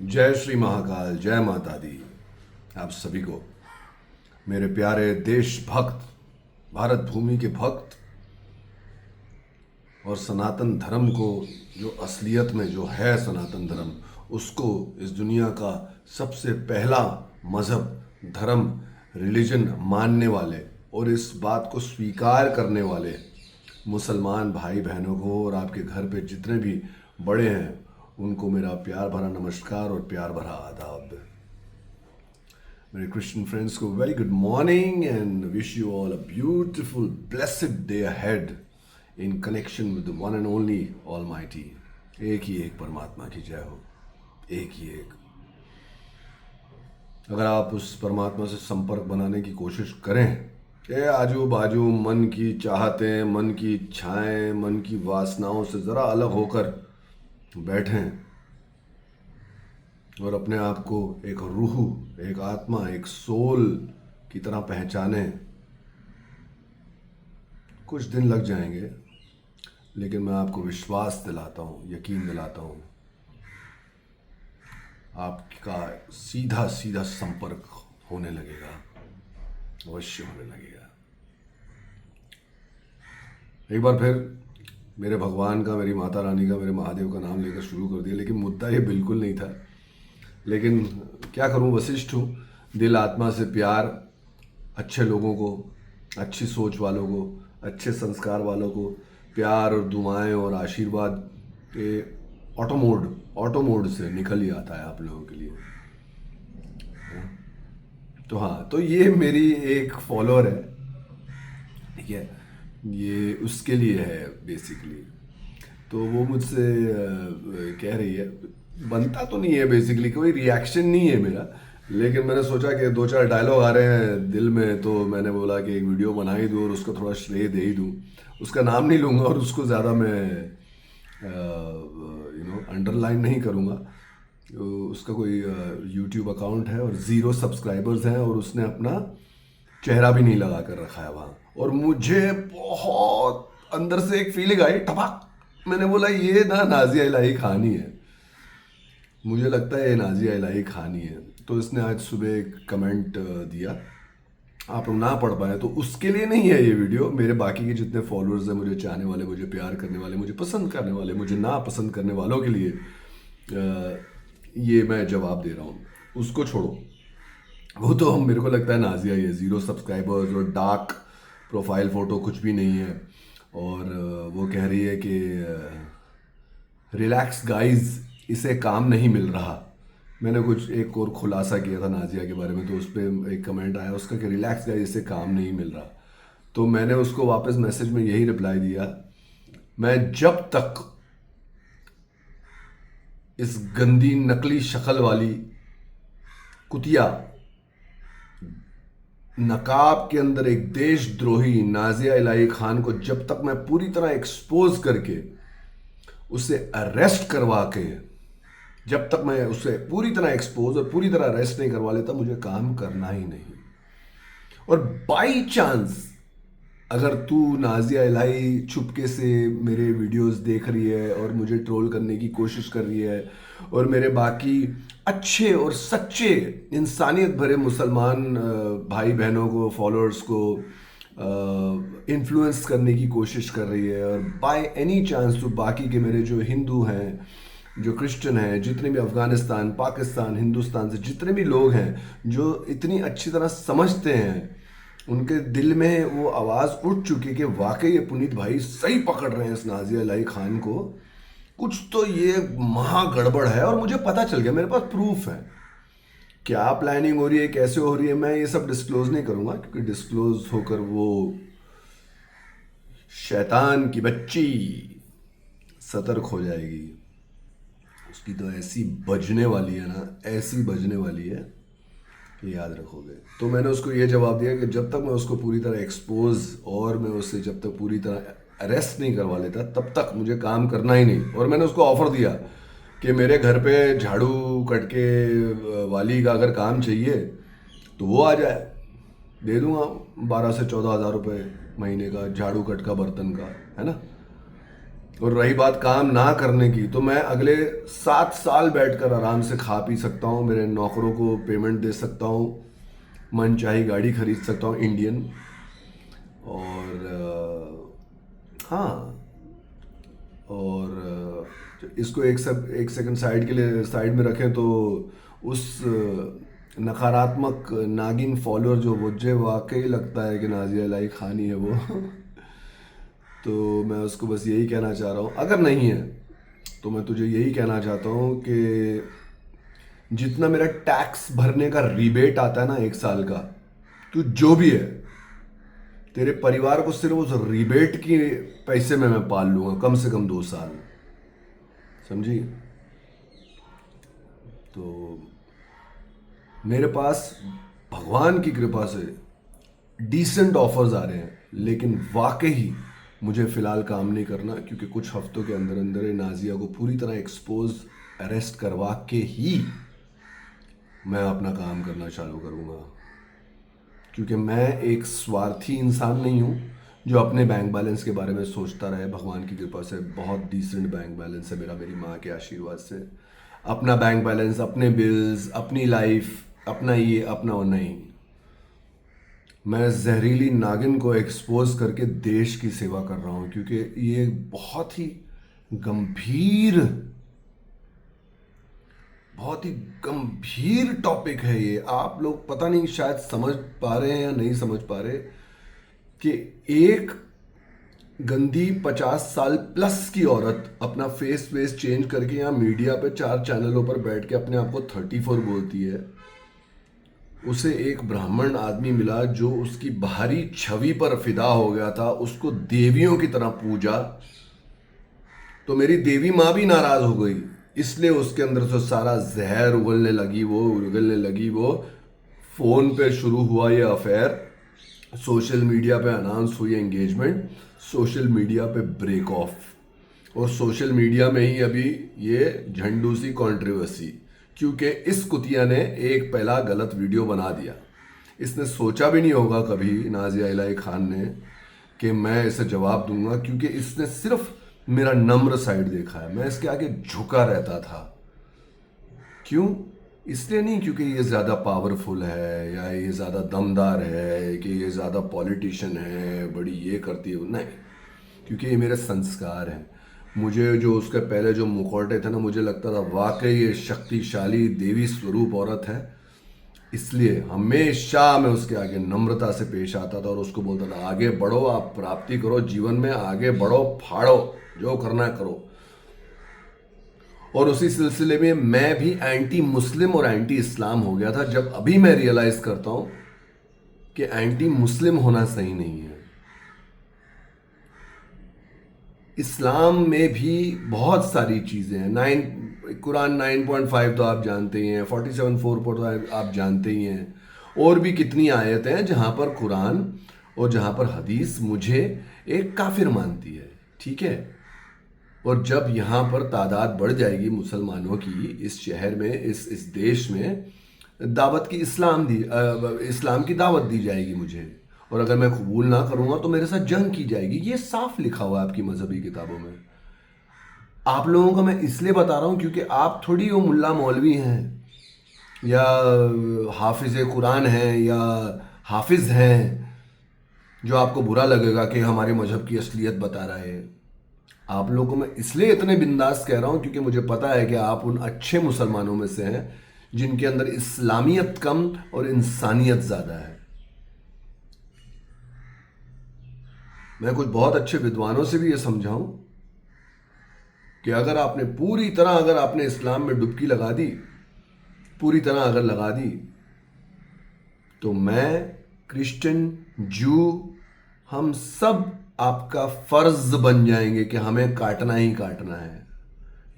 जय श्री महाकाल, जय माता दी। आप सभी को मेरे प्यारे देशभक्त, भारत भूमि के भक्त और सनातन धर्म को, जो असलियत में जो है सनातन धर्म, उसको इस दुनिया का सबसे पहला मज़हब, धर्म, रिलीजन मानने वाले और इस बात को स्वीकार करने वाले मुसलमान भाई बहनों को और आपके घर पे जितने भी बड़े हैं उनको मेरा प्यार भरा नमस्कार और प्यार भरा आदाब। मेरे क्रिश्चियन फ्रेंड्स को very good morning and wish you all a beautiful blessed day ahead in connection with the one and only almighty. एक ही एक परमात्मा की जय हो, एक ही एक। अगर आप उस परमात्मा से संपर्क बनाने की कोशिश करें, ये आजू बाजू मन की चाहतें, मन की इच्छाएं, मन की वासनाओं से ज़रा अलग होकर बैठें और अपने आप को एक रूह, एक आत्मा, एक सोल की तरह पहचानें, कुछ दिन लग जाएंगे, लेकिन मैं आपको विश्वास दिलाता हूँ, यकीन दिलाता हूँ, आपका सीधा सीधा संपर्क होने लगेगा, अवश्य होने लगेगा। एक बार फिर मेरे भगवान का, मेरी माता रानी का, मेरे महादेव का नाम लेकर शुरू कर दिया, लेकिन मुद्दा ये बिल्कुल नहीं था। लेकिन क्या करूं, वशिष्ठ हूँ। दिल आत्मा से प्यार, अच्छे लोगों को, अच्छी सोच वालों को, अच्छे संस्कार वालों को प्यार और दुआएं और आशीर्वाद के ऑटो मोड से निकल ही आता है आप लोगों के लिए। तो हाँ, तो ये मेरी एक फॉलोअर है, ठीक है, ये उसके लिए है बेसिकली। तो वो मुझसे कह रही है, बनता तो नहीं है बेसिकली, कोई रिएक्शन नहीं है मेरा, लेकिन मैंने सोचा कि दो चार डायलॉग आ रहे हैं दिल में, तो मैंने बोला कि एक वीडियो बना ही दूँ और उसका थोड़ा श्रेय दे ही दूँ। उसका नाम नहीं लूँगा और उसको ज़्यादा मैं अंडरलाइन नहीं करूँगा। तो उसका कोई यूट्यूब अकाउंट है और 0 सब्सक्राइबर्स हैं और उसने अपना चेहरा भी नहीं लगा कर रखा है वहाँ। और मुझे बहुत अंदर से एक फीलिंग आई, टपक। मैंने बोला ये ना नाजिया इलाही खानी है, मुझे लगता है ये नाजिया इलाही खानी है। तो इसने आज सुबह एक कमेंट दिया, आप लोग ना पढ़ पाए तो उसके लिए नहीं है ये वीडियो, मेरे बाकी के जितने फॉलोअर्स हैं, मुझे चाहने वाले, मुझे प्यार करने वाले, मुझे पसंद करने वाले, मुझे ना पसंद करने वालों के लिए ये मैं जवाब दे रहा हूँ। उसको छोड़ो, वो तो मेरे को लगता है नाजिया ही है। 0 सब्सक्राइबर्स और डार्क प्रोफाइल फ़ोटो कुछ भी नहीं है। और वो कह रही है कि रिलैक्स गाइज, इसे काम नहीं मिल रहा। मैंने कुछ एक और खुलासा किया था नाजिया के बारे में, तो उस पर एक कमेंट आया उसका कि रिलैक्स गाइज, इसे काम नहीं मिल रहा। तो मैंने उसको वापस मैसेज में यही रिप्लाई दिया, मैं जब तक इस गंदी नकली शक्ल वाली कुतिया, नकाब के अंदर एक देशद्रोही नाजिया इलाही खान को जब तक मैं पूरी तरह एक्सपोज करके उसे अरेस्ट करवा के, जब तक मैं उसे पूरी तरह एक्सपोज और पूरी तरह अरेस्ट नहीं करवा लेता, मुझे काम करना ही नहीं। और बाई चांस अगर तू नाजिया इलाही चुपके से मेरे वीडियोस देख रही है और मुझे ट्रोल करने की कोशिश कर रही है और मेरे बाकी अच्छे और सच्चे इंसानियत भरे मुसलमान भाई बहनों को, फॉलोअर्स को इन्फ्लुएंस करने की कोशिश कर रही है, और बाय एनी चांस तो बाकी के मेरे जो हिंदू हैं, जो क्रिश्चियन हैं, जितने भी अफ़गानिस्तान, पाकिस्तान, हिंदुस्तान से जितने भी लोग हैं जो इतनी अच्छी तरह समझते हैं, उनके दिल में वो आवाज़ उठ चुकी है कि वाकई ये पुनीत भाई सही पकड़ रहे हैं इस नाजिया इलाही खान को, कुछ तो ये महा गड़बड़ है। और मुझे पता चल गया, मेरे पास प्रूफ है। क्या प्लानिंग हो रही है, कैसे हो रही है, मैं ये सब डिस्क्लोज नहीं करूँगा, क्योंकि डिस्क्लोज होकर वो शैतान की बच्ची सतर्क हो जाएगी। उसकी तो ऐसी बजने वाली है ना, ऐसी बजने वाली है, याद रखोगे। तो मैंने उसको ये जवाब दिया कि जब तक मैं उसको पूरी तरह एक्सपोज और मैं उससे जब तक पूरी तरह अरेस्ट नहीं करवा लेता, तब तक मुझे काम करना ही नहीं। और मैंने उसको ऑफर दिया कि मेरे घर पे झाड़ू कटके वाली का अगर काम चाहिए तो वो आ जाए, दे दूंगा 12 से 14 हज़ार रुपये महीने का, झाड़ू कटका बर्तन का, है ना। और रही बात काम ना करने की, तो मैं अगले 7 साल बैठकर आराम से खा पी सकता हूँ, मेरे नौकरों को पेमेंट दे सकता हूँ, मनचाही गाड़ी खरीद सकता हूँ इंडियन। और हाँ, और इसको एक सेकंड साइड के लिए साइड में रखें तो उस नकारात्मक नागिन फॉलोअर जो मुझे वाकई लगता है कि नाजिया इलाही खानी है वो तो मैं उसको बस यही कहना चाह रहा हूँ, अगर नहीं है तो मैं तुझे यही कहना चाहता हूँ कि जितना मेरा टैक्स भरने का रिबेट आता है ना 1 साल का, तू जो भी है, तेरे परिवार को सिर्फ उस रिबेट की पैसे में मैं पाल लूंगा कम से कम 2 साल, समझी? तो मेरे पास भगवान की कृपा से डिसेंट ऑफर्स आ रहे हैं, लेकिन वाकई मुझे फ़िलहाल काम नहीं करना, क्योंकि कुछ हफ्तों के अंदर अंदर ये नाजिया को पूरी तरह एक्सपोज अरेस्ट करवा के ही मैं अपना काम करना चालू करूँगा। क्योंकि मैं एक स्वार्थी इंसान नहीं हूँ जो अपने बैंक बैलेंस के बारे में सोचता रहे। भगवान की कृपा से बहुत डिसेंट बैंक बैलेंस है मेरा, मेरी माँ के आशीर्वाद से। अपना बैंक बैलेंस, अपने बिल्स, अपनी लाइफ, अपना ये अपना वो नहीं। मैं जहरीली नागिन को एक्सपोज करके देश की सेवा कर रहा हूँ, क्योंकि ये बहुत ही गंभीर बहुत ही गंभीर टॉपिक है ये। आप लोग पता नहीं शायद समझ पा रहे हैं या नहीं समझ पा रहे कि एक गंदी 50 साल प्लस की औरत अपना फेस चेंज करके यहाँ मीडिया पे 4 चैनलों पर बैठ के अपने आप को 34 बोलती है। उसे एक ब्राह्मण आदमी मिला जो उसकी बाहरी छवि पर फिदा हो गया था, उसको देवियों की तरह पूजा, तो मेरी देवी माँ भी नाराज हो गई, इसलिए उसके अंदर से सारा जहर उगलने लगी वो। फोन पे शुरू हुआ ये अफेयर, सोशल मीडिया पे अनाउंस हुई एंगेजमेंट, सोशल मीडिया पे ब्रेक ऑफ, और सोशल मीडिया में ही अभी ये झंडूसी कंट्रोवर्सी, क्योंकि इस कुतिया ने एक पहला गलत वीडियो बना दिया। इसने सोचा भी नहीं होगा कभी, नाजिया इलाही खान ने, कि मैं इसे जवाब दूंगा, क्योंकि इसने सिर्फ मेरा नम्र साइड देखा है। मैं इसके आगे झुका रहता था। क्यों? इसलिए नहीं क्योंकि ये ज़्यादा पावरफुल है या ये ज़्यादा दमदार है कि ये ज़्यादा पॉलिटिशियन है, बड़ी ये करती है, नहीं, क्योंकि ये मेरे संस्कार हैं। मुझे जो उसके पहले जो मुखौटे थे ना, मुझे लगता था वाकई ये शक्तिशाली देवी स्वरूप औरत है, इसलिए हमेशा मैं उसके आगे नम्रता से पेश आता था और उसको बोलता था आगे बढ़ो, आप प्राप्ति करो जीवन में, आगे बढ़ो, फाड़ो, जो करना है करो। और उसी सिलसिले में मैं भी एंटी मुस्लिम और एंटी इस्लाम हो गया था, जब अभी मैं रियलाइज करता हूं कि एंटी मुस्लिम होना सही नहीं है। इस्लाम में भी बहुत सारी चीज़ें हैं। कुरान 9.5 तो आप जानते ही हैं, 47:4 तो आप जानते ही हैं, और भी कितनी आयतें हैं जहाँ पर कुरान और जहाँ पर हदीस मुझे एक काफिर मानती है, ठीक है। और जब यहाँ पर तादाद बढ़ जाएगी मुसलमानों की इस शहर में, इस देश में, दावत की इस्लाम की दावत दी जाएगी मुझे, और अगर मैं कबूल ना करूँगा तो मेरे साथ जंग की जाएगी। ये साफ लिखा हुआ है आपकी मजहबी किताबों में। आप लोगों को मैं इसलिए बता रहा हूँ क्योंकि आप थोड़ी वो मुल्ला मौलवी हैं या हाफिज कुरान हैं या हाफिज हैं जो आपको बुरा लगेगा कि हमारे मजहब की असलियत बता रहा है। आप लोगों को मैं इसलिए इतने बिंदास कह रहा हूं क्योंकि मुझे पता है कि आप उन अच्छे मुसलमानों में से हैं जिनके अंदर इस्लामियत कम और इंसानियत ज़्यादा है। मैं कुछ बहुत अच्छे विद्वानों से भी ये समझाऊं कि अगर आपने इस्लाम में डुबकी लगा दी, पूरी तरह अगर लगा दी, तो मैं, क्रिश्चियन, जू, हम सब आपका फर्ज बन जाएंगे कि हमें काटना ही काटना है।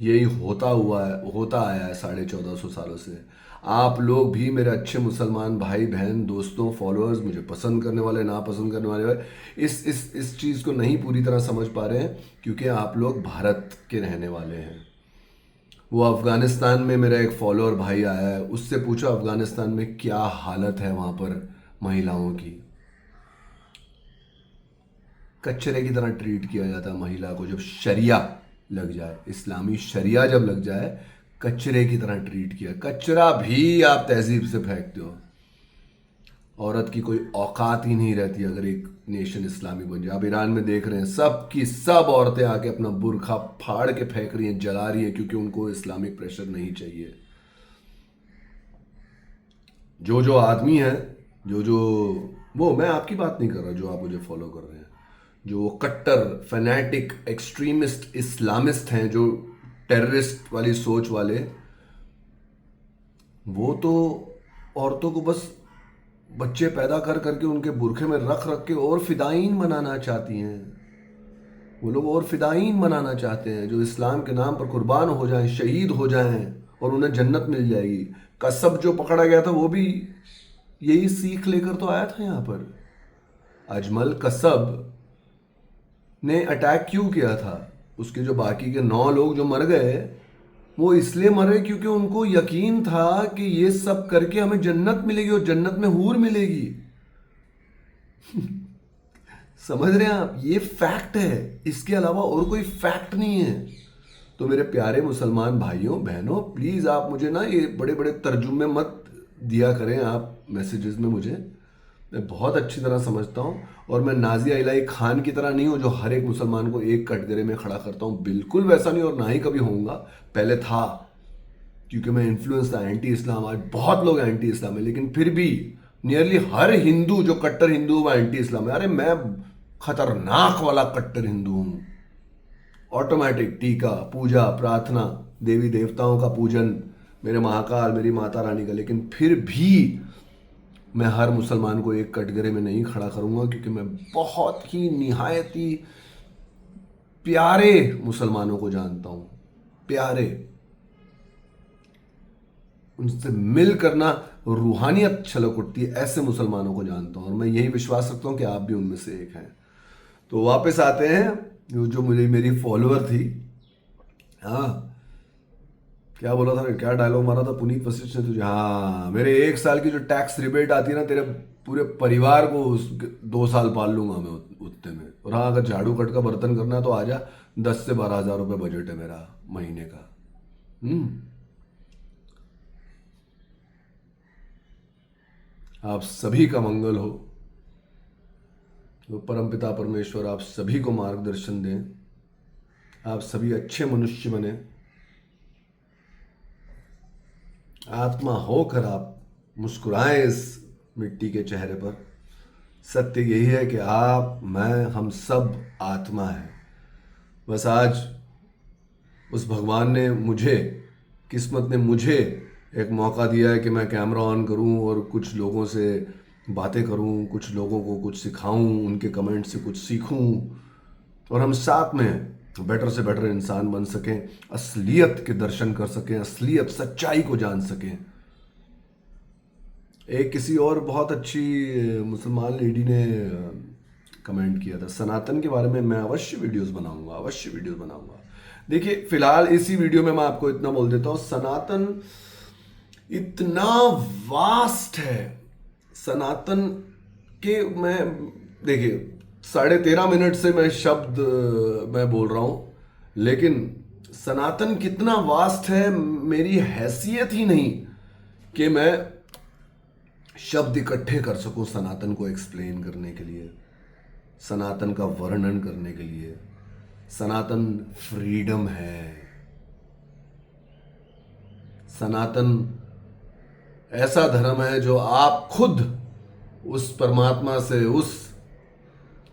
यही होता आया है 1450 सालों से। आप लोग भी मेरे अच्छे मुसलमान भाई बहन दोस्तों फॉलोअर्स, मुझे पसंद करने वाले ना पसंद करने वाले, इस चीज़ को नहीं पूरी तरह समझ पा रहे हैं क्योंकि आप लोग भारत के रहने वाले हैं। वो अफ़गानिस्तान में मेरा एक फॉलोअर भाई आया है, उससे पूछो अफ़गानिस्तान में क्या हालत है वहाँ पर महिलाओं की। कचरे की तरह ट्रीट किया जाता है महिला को। जब शरिया लग जाए, इस्लामी शरिया जब लग जाए, कचरे की तरह ट्रीट किया। कचरा भी आप तहजीब से फेंकते हो। औरत की कोई औकात ही नहीं रहती अगर एक नेशन इस्लामी बन जाए। आप ईरान में देख रहे हैं, सब की सब औरतें आके अपना बुर्खा फाड़ के फेंक रही हैं, जला रही हैं, क्योंकि उनको इस्लामिक प्रेशर नहीं चाहिए। जो जो आदमी है, जो वो, मैं आपकी बात नहीं कर रहा जो आप मुझे फॉलो कर रहे हैं, जो वो कट्टर फैनेटिक एक्सट्रीमिस्ट इस्लामिस्ट हैं, जो टेररिस्ट वाली सोच वाले, वो तो औरतों को बस बच्चे पैदा कर करके उनके बुरखे में रख रख के और फिदायीन बनाना चाहती हैं। वो लोग और फिदायीन बनाना चाहते हैं जो इस्लाम के नाम पर कुर्बान हो जाएं, शहीद हो जाएं, और उन्हें जन्नत मिल जाएगी। कसब जो पकड़ा गया था वो भी यही सीख लेकर तो आया था यहाँ पर। अजमल कसब ने अटैक क्यों किया था? उसके जो बाकी के 9 लोग जो मर गए, वो इसलिए मरे क्योंकि उनको यकीन था कि ये सब करके हमें जन्नत मिलेगी और जन्नत में हूर मिलेगी। समझ रहे हैं आप? ये फैक्ट है, इसके अलावा और कोई फैक्ट नहीं है। तो मेरे प्यारे मुसलमान भाइयों बहनों, प्लीज आप मुझे ना ये बड़े बड़े तर्जुमे मत दिया करें आप मैसेजेस में मुझे। मैं बहुत अच्छी तरह समझता हूँ, और मैं नाजिया इलाही खान की तरह नहीं हूँ जो हर एक मुसलमान को एक कटघरे में खड़ा करता हूँ। बिल्कुल वैसा नहीं, और ना ही कभी होऊंगा। पहले था, क्योंकि मैं इन्फ्लुएंस था एंटी इस्लाम। आज बहुत लोग एंटी इस्लाम है, लेकिन फिर भी नियरली हर हिंदू जो कट्टर हिंदू वो एंटी इस्लाम है। अरे मैं खतरनाक वाला कट्टर हिंदू हूँ। ऑटोमेटिक टीका, पूजा, प्रार्थना, देवी देवताओं का पूजन, मेरे महाकाल, मेरी माता रानी का। लेकिन फिर भी मैं हर मुसलमान को एक कटघरे में नहीं खड़ा करूंगा, क्योंकि मैं बहुत ही निहायती प्यारे मुसलमानों को जानता हूं। प्यारे, उनसे मिल करना रूहानियत छलक उठती है, ऐसे मुसलमानों को जानता हूं, और मैं यही विश्वास रखता हूं कि आप भी उनमें से एक हैं। तो वापस आते हैं जो मुझे मेरी फॉलोअर थी। हाँ, क्या बोला था, क्या डायलॉग मारा था पुनीत वशिष्ठ ने तुझे? हाँ, मेरे 1 साल की जो टैक्स रिबेट आती है ना, तेरे पूरे परिवार को 2 साल पाल लूंगा मैं उतने में। और हाँ, अगर झाड़ू कट का बर्तन करना है तो आजा, 10 से 12 हजार रुपये बजट है मेरा महीने का। आप सभी का मंगल हो। तो परमपिता परमेश्वर आप सभी को मार्गदर्शन दें, आप सभी अच्छे मनुष्य बने। आत्मा होकर आप मुस्कुराएं इस मिट्टी के चेहरे पर। सत्य यही है कि आप, मैं, हम सब आत्मा है। बस आज उस भगवान ने मुझे, किस्मत ने मुझे एक मौका दिया है कि मैं कैमरा ऑन करूं और कुछ लोगों से बातें करूं, कुछ लोगों को कुछ सिखाऊं, उनके कमेंट से कुछ सीखूं, और हम साथ में बेटर से बेटर इंसान बन सकें, असलियत के दर्शन कर सकें, असलियत सच्चाई को जान सकें। एक किसी और बहुत अच्छी मुसलमान लेडी ने कमेंट किया था, सनातन के बारे में मैं अवश्य वीडियोस बनाऊंगा, अवश्य वीडियोस बनाऊंगा। देखिए, फिलहाल इसी वीडियो में मैं आपको इतना बोल देता हूं, सनातन इतना वास्ट है। सनातन के, मैं, देखिए, 13.5 मिनट से मैं शब्द मैं बोल रहा हूं, लेकिन सनातन कितना वास्ट है, मेरी हैसियत ही नहीं कि मैं शब्द इकट्ठे कर सकूं सनातन को एक्सप्लेन करने के लिए, सनातन का वर्णन करने के लिए। सनातन फ्रीडम है। सनातन ऐसा धर्म है जो आप खुद उस परमात्मा से, उस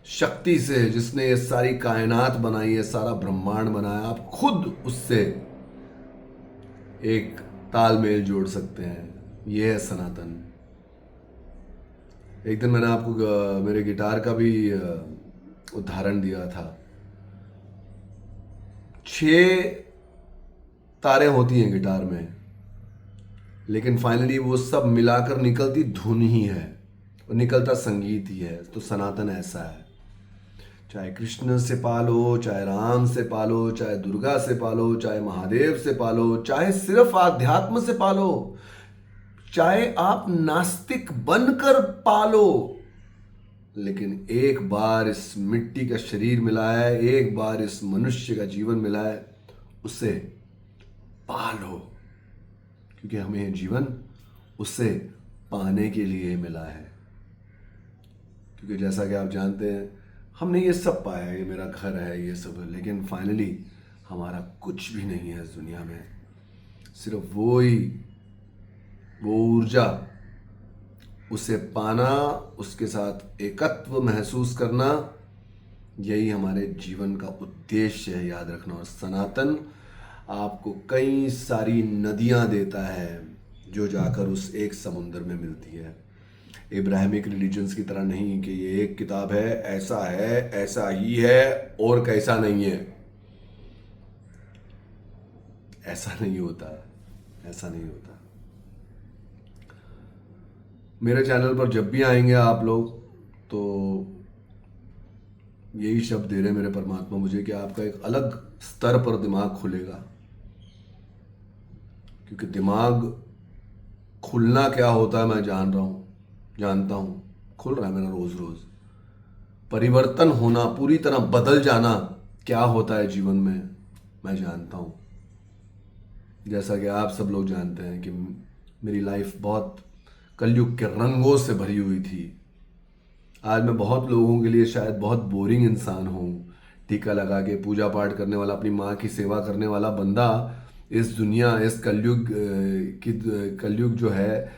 शक्ति से जिसने ये सारी कायनात बनाई है, सारा ब्रह्मांड बनाया, आप खुद उससे एक तालमेल जोड़ सकते हैं। ये है सनातन। एक दिन मैंने आपको मेरे गिटार का भी उदाहरण दिया था। 6 तारें होती हैं गिटार में, लेकिन फाइनली वो सब मिलाकर निकलती धुन ही है, और निकलता संगीत ही है। तो सनातन ऐसा है। चाहे कृष्ण से पालो, चाहे राम से पालो, चाहे दुर्गा से पालो, चाहे महादेव से पालो, चाहे सिर्फ आध्यात्म से पालो, चाहे आप नास्तिक बनकर पालो, लेकिन एक बार इस मिट्टी का शरीर मिला है, एक बार इस मनुष्य का जीवन मिला है, उसे पालो, क्योंकि हमें ये जीवन उसे पाने के लिए मिला है। क्योंकि जैसा कि आप जानते हैं, हमने ये सब पाया है, ये मेरा घर है, ये सब है, लेकिन फाइनली हमारा कुछ भी नहीं है इस दुनिया में। सिर्फ वो ऊर्जा, उसे पाना, उसके साथ एकत्व महसूस करना, यही हमारे जीवन का उद्देश्य है, याद रखना। और सनातन आपको कई सारी नदियां देता है जो जाकर उस एक समुद्र में मिलती है। इब्राहिमिक रिलीजन्स की तरह नहीं कि ये एक किताब है, ऐसा ही है और कैसा नहीं है। ऐसा नहीं होता, ऐसा नहीं होता। मेरे चैनल पर जब भी आएंगे आप लोग, तो यही शब्द दे रहे मेरे परमात्मा मुझे कि आपका एक अलग स्तर पर दिमाग खुलेगा। क्योंकि दिमाग खुलना क्या होता है मैं जानता हूँ, खुल रहा है मेरा रोज रोज। परिवर्तन होना, पूरी तरह बदल जाना क्या होता है जीवन में, मैं जानता हूँ। जैसा कि आप सब लोग जानते हैं कि मेरी लाइफ बहुत कलयुग के रंगों से भरी हुई थी। आज मैं बहुत लोगों के लिए शायद बहुत बोरिंग इंसान हूँ। टीका लगा के पूजा पाठ करने वाला, अपनी माँ की सेवा करने वाला बंदा इस दुनिया, इस कलयुग जो है,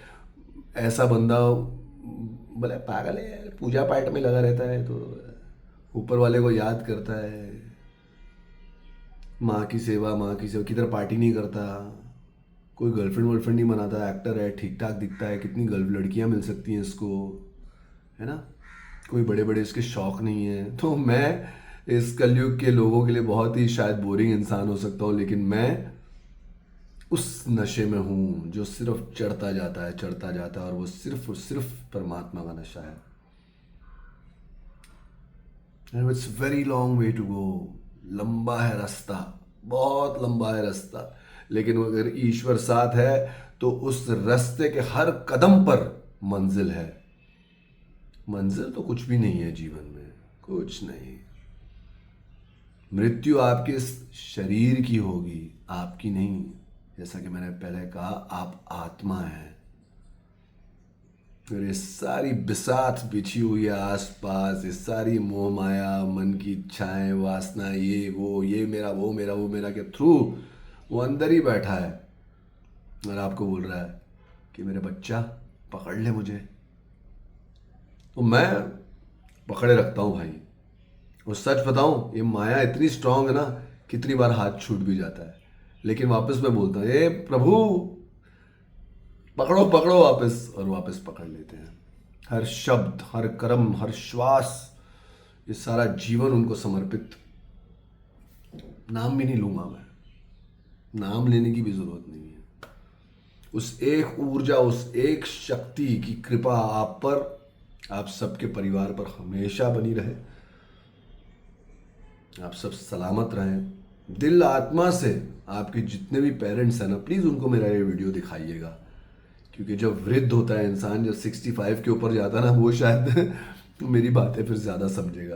ऐसा बंदा भले पागल है, पूजा पाठ में लगा रहता है, तो ऊपर वाले को याद करता है, माँ की सेवा किधर पार्टी नहीं करता, कोई गर्लफ्रेंड वर्लफ्रेंड नहीं बनाता, एक्टर है, ठीक ठाक दिखता है, कितनी गर्ल लड़कियाँ मिल सकती हैं इसको, है ना, कोई बड़े बड़े इसके शौक नहीं है। तो मैं इस कलयुग के लोगों के लिए बहुत ही शायद बोरिंग इंसान हो सकता हूँ, लेकिन मैं उस नशे में हूँ जो सिर्फ चढ़ता जाता है, और वो सिर्फ परमात्मा का नशा है। And it's very long way to go. लंबा है रास्ता, बहुत लंबा है रास्ता, लेकिन अगर ईश्वर साथ है तो उस रास्ते के हर कदम पर मंजिल है। मंजिल तो कुछ भी नहीं है जीवन में, कुछ नहीं। मृत्यु आपके इस शरीर की होगी, आपकी नहीं। जैसा कि मैंने पहले कहा, आप आत्मा हैं। और ये सारी बिसात बिछी हुई है आसपास, ये सारी मोह माया, मन की इच्छाएं, वासना, ये वो, ये मेरा, वो मेरा के थ्रू वो अंदर ही बैठा है और आपको बोल रहा है कि मेरे बच्चा पकड़ ले मुझे। तो मैं पकड़े रखता हूँ भाई। और सच बताऊँ, ये माया इतनी स्ट्रांग है ना, कितनी बार हाथ छूट भी जाता है, लेकिन वापस मैं बोलता हूँ, ए प्रभु पकड़ो पकड़ो वापस, और वापस पकड़ लेते हैं। हर शब्द, हर कर्म, हर श्वास, ये सारा जीवन उनको समर्पित। नाम भी नहीं लूंगा मैं, नाम लेने की भी जरूरत नहीं है। उस एक ऊर्जा, उस एक शक्ति की कृपा आप पर, आप सबके परिवार पर हमेशा बनी रहे। आप सब सलामत रहें। दिल आत्मा से आपके जितने भी पेरेंट्स हैं ना, प्लीज़ उनको मेरा ये वीडियो दिखाइएगा। क्योंकि जब वृद्ध होता है इंसान, जब 65 के ऊपर जाता है ना, वो शायद मेरी बातें फिर ज़्यादा समझेगा।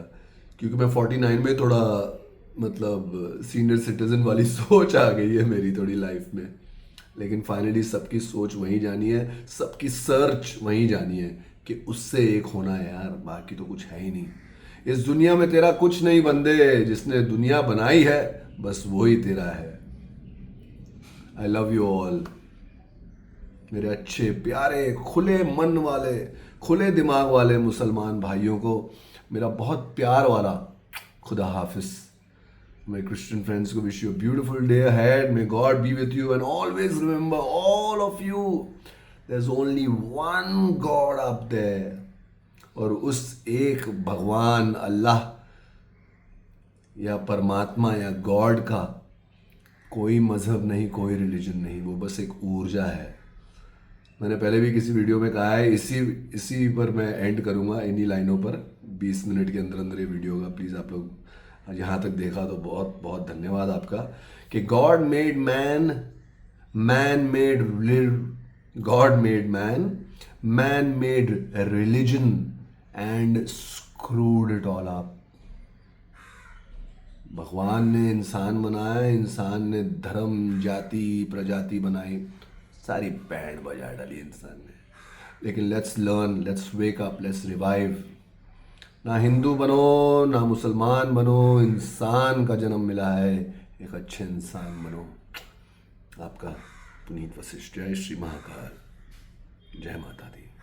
क्योंकि मैं 49 में थोड़ा मतलब सीनियर सिटीजन वाली सोच आ गई है मेरी थोड़ी लाइफ में। लेकिन फाइनली सबकी सोच वहीं जानी है, सबकी सर्च वहीं जानी है कि उससे एक होना है यार, बाकी तो कुछ है ही नहीं। इस दुनिया में तेरा कुछ नहीं बंदे, जिसने दुनिया बनाई है बस वो ही तेरा है। आई लव यू ऑल मेरे अच्छे प्यारे खुले मन वाले, खुले दिमाग वाले मुसलमान भाइयों को मेरा बहुत प्यार वाला खुदा हाफिज। My Christian friends को wish you a beautiful day ahead. May God be with you, and always remember, all of you, there's only one God up there. और उस एक भगवान अल्लाह या परमात्मा या गॉड का कोई मजहब नहीं, कोई रिलीजन नहीं, वो बस एक ऊर्जा है। मैंने पहले भी किसी वीडियो में कहा है, इसी पर मैं एंड करूँगा, इन्हीं लाइनों पर। 20 मिनट के अंदर अंदर ये वीडियो होगा। प्लीज़ आप लोग यहाँ तक देखा तो बहुत बहुत धन्यवाद आपका। कि God made man, man made God made man, man made religion, and screwed it all up. भगवान ने इंसान बनाया, इंसान ने धर्म जाति प्रजाति बनाई, सारी बैंड बजा डाली इंसान ने। लेकिन let's learn, let's wake up, let's revive. ना हिंदू बनो ना मुसलमान बनो, इंसान का जन्म मिला है, एक अच्छे इंसान बनो। आपका पुनीत वशिष्ठ। जय श्री महाकाल, जय माता दी।